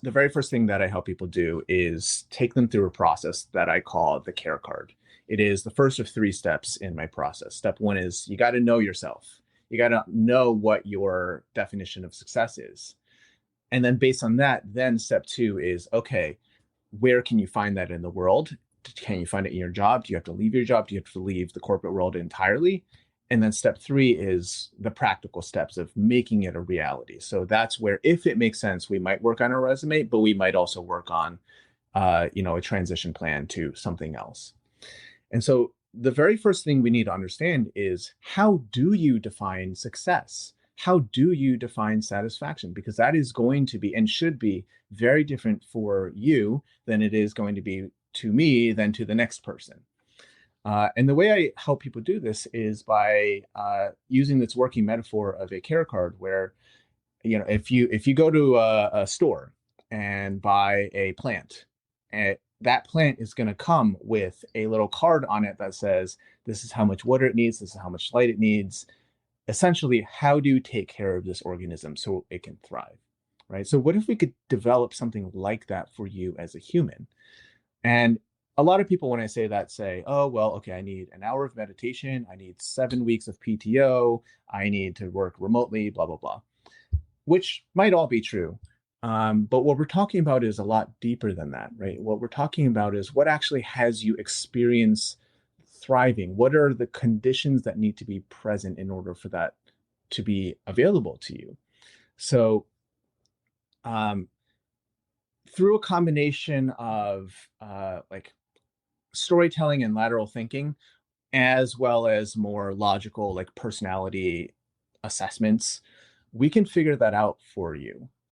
the very first thing that I help people do is take them through a process that I call the care card. It is the first of three steps in my process. Step one is you got to know yourself. You got to know what your definition of success is. And then based on that, then step two is okay, where can you find that in the world? Can you find it in your job? Do you have to leave your job? Do you have to leave the corporate world entirely? And then step three is the practical steps of making it a reality. So that's where, if it makes sense, we might work on a resume, but we might also work on, a transition plan to something else. And so the very first thing we need to understand is, how do you define success? How do you define satisfaction? Because that is going to be and should be very different for you than it is going to be to me than to the next person. And the way I help people do this is by using this working metaphor of a care card, where if you go to a store and buy a plant, that plant is going to come with a little card on it that says, this is how much water it needs, this is how much light it needs. Essentially, how do you take care of this organism so it can thrive, right? So what if we could develop something like that for you as a human? And a lot of people, when I say that, say, oh, well, okay, I need an hour of meditation, I need 7 weeks of PTO, I need to work remotely, blah, blah, blah, which might all be true. But what we're talking about is a lot deeper than that, right? What we're talking about is what actually has you experience thriving. What are the conditions that need to be present in order for that to be available to you? So, um, through a combination of like storytelling and lateral thinking, as well as more logical, like personality assessments, we can figure that out for you.